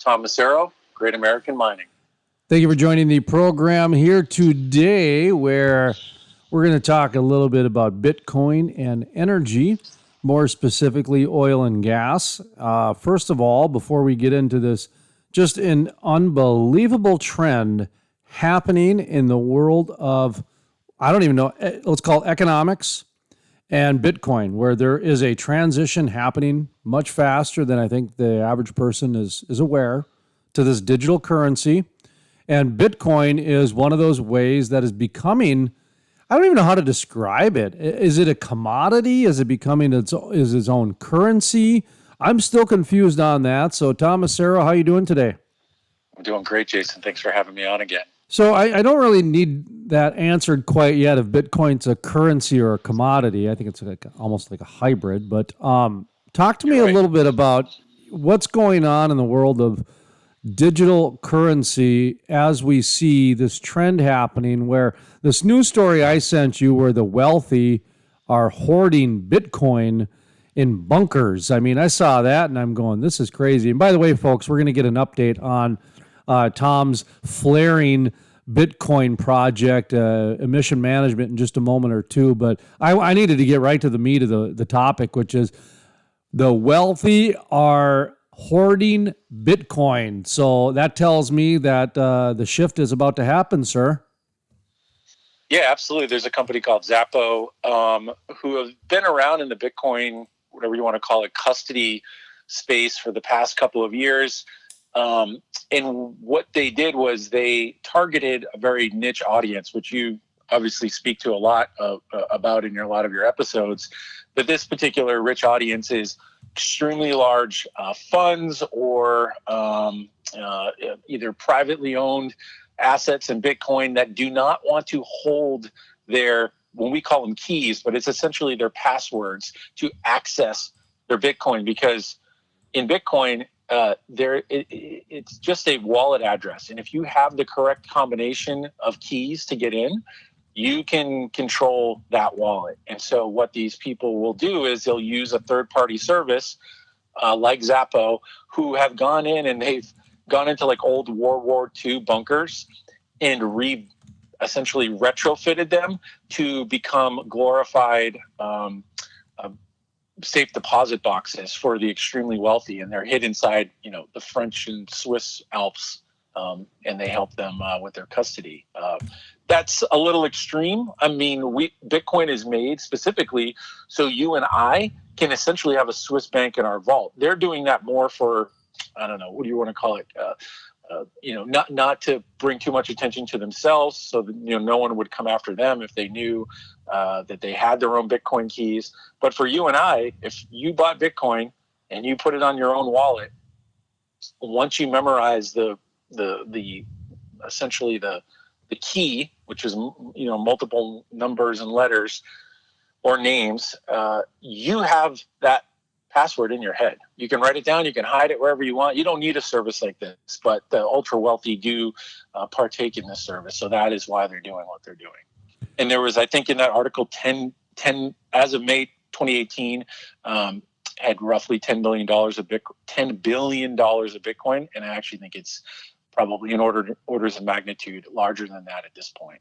Tom Masiero, Great American Mining. Thank you for joining the program here today, where we're going to talk a little bit about Bitcoin and energy, more specifically oil and gas. First of all, before we get into this, just an unbelievable trend happening in the world of, I don't even know, let's call it economics and Bitcoin, where there is a transition happening much faster than I think the average person is aware to this digital currency. And Bitcoin is one of those ways that is becoming, I don't even know how to describe it. Is it a commodity? Is it becoming its own currency? I'm still confused on that. So, Tom Masiero, how are you doing today? I'm doing great, Jason. Thanks for having me on again. So I don't really need that answered quite yet if Bitcoin's a currency or a commodity. I think it's almost like a hybrid. But talk to me a little bit about what's going on in the world of digital currency as we see this trend happening, where this news story I sent you where the wealthy are hoarding Bitcoin in bunkers. I mean, I saw that and I'm going, this is crazy. And by the way, folks, we're going to get an update on Tom's flaring Bitcoin project, emission management, in just a moment or two. But I needed to get right to the meat of the topic, which is the wealthy are hoarding Bitcoin. So that tells me that the shift is about to happen, sir. Yeah, absolutely. There's a company called Zappo who have been around in the Bitcoin, whatever you want to call it, custody space for the past couple of years. And what they did was they targeted a very niche audience, which you obviously speak to a lot about in a lot of your episodes. But this particular rich audience is extremely large funds or either privately owned assets in Bitcoin that do not want to hold their, when we call them keys, but it's essentially their passwords to access their Bitcoin, because in Bitcoin, it's just a wallet address. And if you have the correct combination of keys to get in, you can control that wallet. And so what these people will do is they'll use a third-party service like Zappo, who have gone in and they've gone into like old World War II bunkers and essentially retrofitted them to become glorified safe deposit boxes for the extremely wealthy. And they're hid inside, the French and Swiss Alps, and they help them with their custody. That's a little extreme. I mean, Bitcoin is made specifically so you and I can essentially have a Swiss bank in our vault. They're doing that more for, I don't know, what do you want to call it? Not to bring too much attention to themselves, so that no one would come after them if they knew that they had their own Bitcoin keys. But for you and I, if you bought Bitcoin and you put it on your own wallet, once you memorize the essentially the key, which is multiple numbers and letters or names, you have that password in your head. You can write it down, you can hide it wherever you want. You don't need a service like this, but the ultra wealthy do partake in this service. So that is why they're doing what they're doing. And there was, I think in that article, 10 as of May 2018, had roughly $10 billion of Bitcoin. And I actually think it's probably in orders of magnitude larger than that at this point.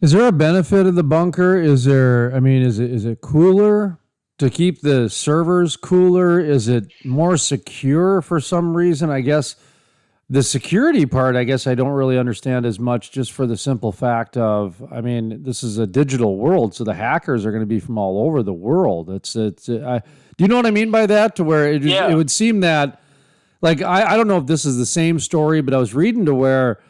Is there a benefit of the bunker? Is it cooler to keep the servers cooler? Is it more secure for some reason? I guess the security part, I don't really understand as much, just for the simple fact of, this is a digital world, so the hackers are going to be from all over the world. Do you know what I mean by that? To where it would seem that, like, I don't know if this is the same story, but I was reading to where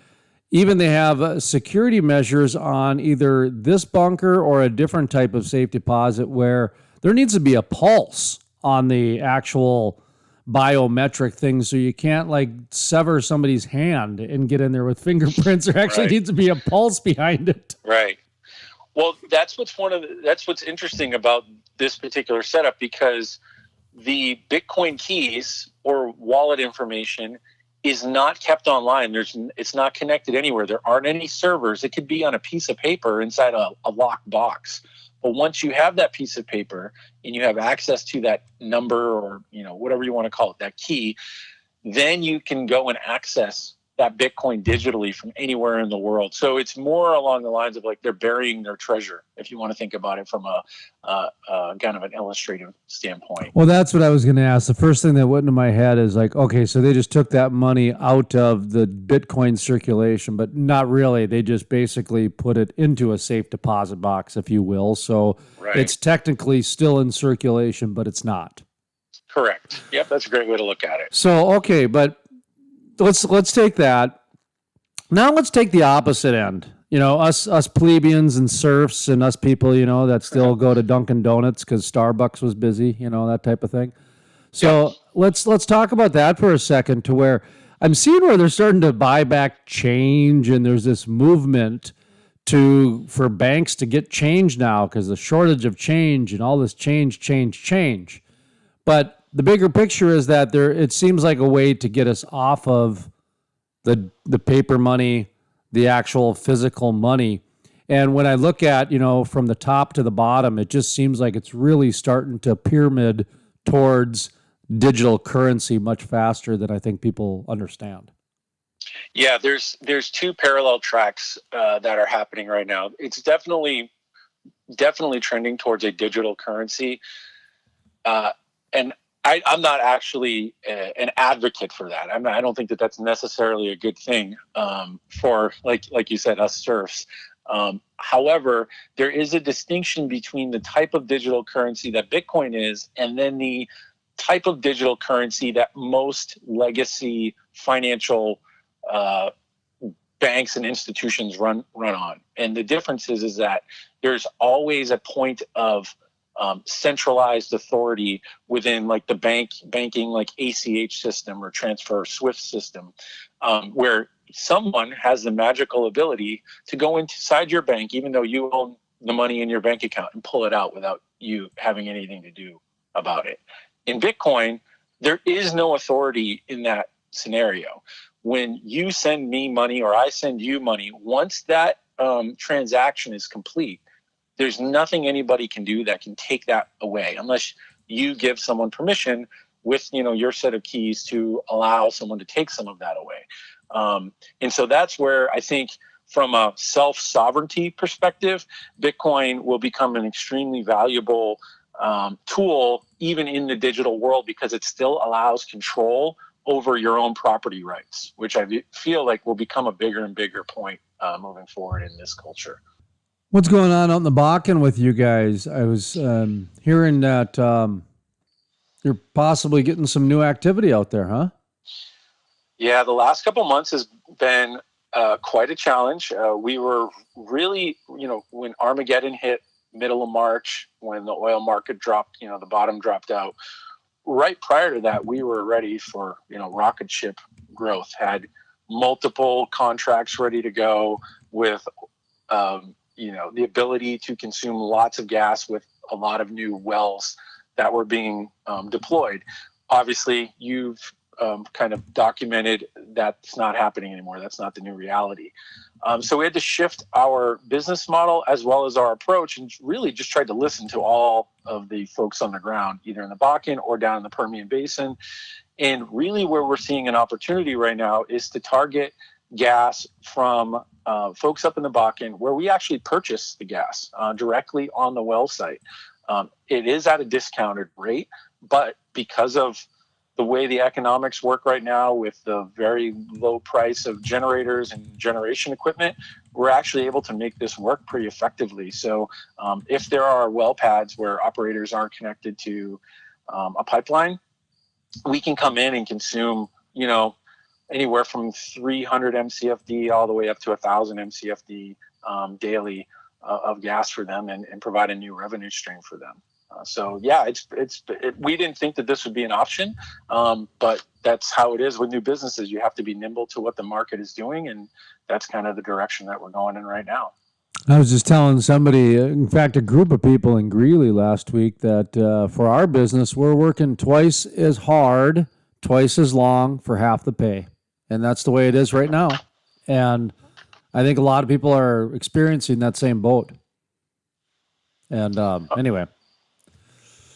even they have security measures on either this bunker or a different type of safe deposit where there needs to be a pulse on the actual biometric things, so you can't like sever somebody's hand and get in there with fingerprints. There actually needs to be a pulse behind it. Right. Well, that's what's interesting about this particular setup, because the Bitcoin keys or wallet information is not kept online. It's not connected anywhere. There aren't any servers. It could be on a piece of paper inside a locked box. But once you have that piece of paper and you have access to that number or, whatever you want to call it, that key, then you can go and access that Bitcoin digitally from anywhere in the world. So it's more along the lines of like they're burying their treasure, if you want to think about it from a kind of an illustrative standpoint. Well, that's what I was going to ask. The first thing that went into my head is like, okay, so they just took that money out of the Bitcoin circulation, but not really. They just basically put it into a safe deposit box, if you will. So It's technically still in circulation, but it's not. Correct. Yep, that's a great way to look at it. So, okay, but let's take that. Now let's take the opposite end. You know, us plebeians and serfs and us people, you know, that still go to Dunkin' Donuts because Starbucks was busy, you know, that type of thing. So let's talk about that for a second, to where I'm seeing where they're starting to buy back change, and there's this movement for banks to get change now because the shortage of change and all this change. But the bigger picture is that it seems like a way to get us off of the paper money, the actual physical money. And when I look at, you know, from the top to the bottom, it just seems like it's really starting to pyramid towards digital currency much faster than I think people understand. Yeah, there's two parallel tracks that are happening right now. It's definitely trending towards a digital currency. And I'm not actually an advocate for that. I don't think that that's necessarily a good thing for, like you said, us serfs. However, there is a distinction between the type of digital currency that Bitcoin is and then the type of digital currency that most legacy financial banks and institutions run on. And the difference is that there's always a point of centralized authority within like the banking like ACH system or transfer SWIFT system, where someone has the magical ability to go inside your bank, even though you own the money in your bank account, and pull it out without you having anything to do about it. In Bitcoin, there is no authority in that scenario. When you send me money or I send you money, once that transaction is complete, there's nothing anybody can do that can take that away unless you give someone permission with, you know, your set of keys to allow someone to take some of that away. And so that's where I think from a self-sovereignty perspective, Bitcoin will become an extremely valuable tool even in the digital world because it still allows control over your own property rights, which I feel like will become a bigger and bigger point moving forward in this culture. What's going on out in the Bakken with you guys? I was hearing that you're possibly getting some new activity out there, huh? Yeah, the last couple of months has been quite a challenge. We were really, you know, when Armageddon hit middle of March, when the oil market dropped, you know, the bottom dropped out. Right prior to that, we were ready for, you know, rocket ship growth, had multiple contracts ready to go with, you know, the ability to consume lots of gas with a lot of new wells that were being deployed. Obviously, you've kind of documented that's not happening anymore. That's not the new reality. So we had to shift our business model as well as our approach and really just tried to listen to all of the folks on the ground, either in the Bakken or down in the Permian Basin. And really where we're seeing an opportunity right now is to target gas from folks up in the Bakken where we actually purchase the gas directly on the well site. It is at a discounted rate, but because of the way the economics work right now with the very low price of generators and generation equipment, we're actually able to make this work pretty effectively. So if there are well pads where operators aren't connected to a pipeline, we can come in and consume, you know, anywhere from 300 MCFD all the way up to 1,000 MCFD daily of gas for them and provide a new revenue stream for them. So yeah, we didn't think that this would be an option, but that's how it is with new businesses. You have to be nimble to what the market is doing, and that's kind of the direction that we're going in right now. I was just telling somebody, in fact, a group of people in Greeley last week, that for our business, we're working twice as hard, twice as long for half the pay. And that's the way it is right now. And I think a lot of people are experiencing that same boat. And anyway.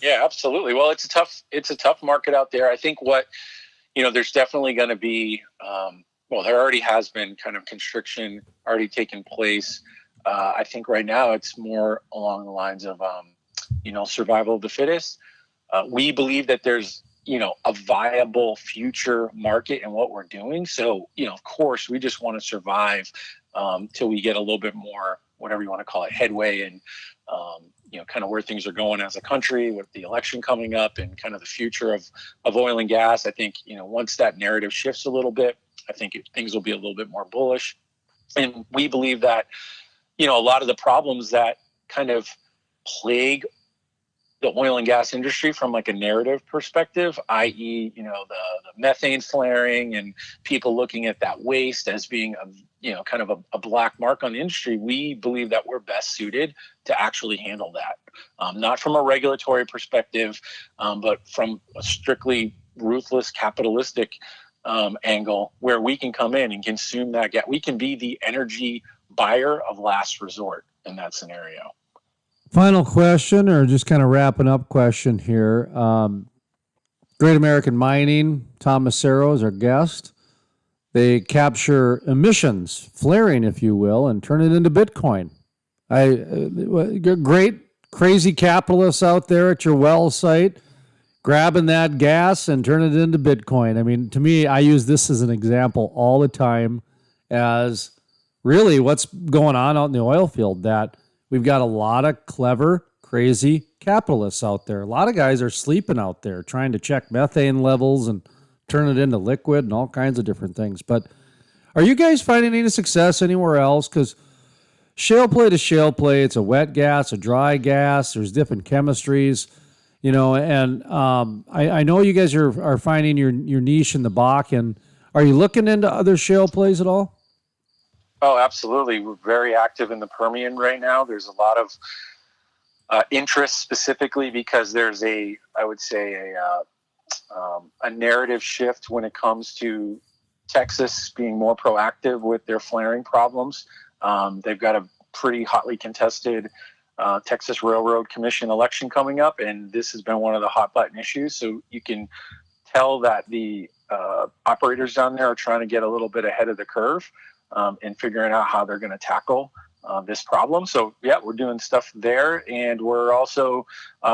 Yeah, absolutely. Well, it's a tough market out there. I think what there's definitely going to be, well, there already has been kind of constriction already taking place. I think right now it's more along the lines of, survival of the fittest. We believe that there's, a viable future market in what we're doing. So, of course, we just want to survive till we get a little bit more, whatever you want to call it, headway and, kind of where things are going as a country with the election coming up and kind of the future of oil and gas. I think, once that narrative shifts a little bit, I think things will be a little bit more bullish. And we believe that, a lot of the problems that kind of plague the oil and gas industry from like a narrative perspective, i.e., the methane flaring and people looking at that waste as being kind of a black mark on the industry, we believe that we're best suited to actually handle that. Not from a regulatory perspective, but from a strictly ruthless capitalistic angle where we can come in and consume that gas. We can be the energy buyer of last resort in that scenario. Final question, or just kind of wrapping up question here. Great American Mining, Tom Masiero is our guest. They capture emissions, flaring, if you will, and turn it into Bitcoin. Great, crazy capitalists out there at your well site grabbing that gas and turning it into Bitcoin. I mean, to me, I use this as an example all the time as really what's going on out in the oil field, that we've got a lot of clever, crazy capitalists out there. A lot of guys are sleeping out there trying to check methane levels and turn it into liquid and all kinds of different things. But are you guys finding any success anywhere else? Because shale play to shale play, it's a wet gas, a dry gas. There's different chemistries, and I know you guys are finding your niche in the Bakken. Are you looking into other shale plays at all? Oh, absolutely. We're very active in the Permian right now. There's a lot of interest specifically because there's a narrative shift when it comes to Texas being more proactive with their flaring problems. They've got a pretty hotly contested Texas Railroad Commission election coming up, and this has been one of the hot button issues. So you can tell that the operators down there are trying to get a little bit ahead of the curve and figuring out how they're going to tackle this problem. So, yeah, we're doing stuff there. And we're also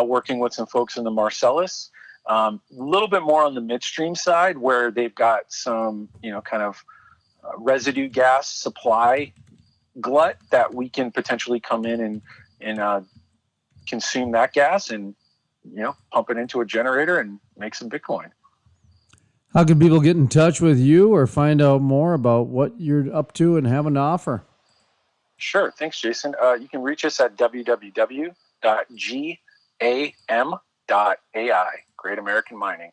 working with some folks in the Marcellus, a little bit more on the midstream side where they've got some, kind of residue gas supply glut that we can potentially come in and consume that gas and, pump it into a generator and make some Bitcoin. How can people get in touch with you or find out more about what you're up to and have an offer? Sure. Thanks, Jason. You can reach us at www.gam.ai, Great American Mining.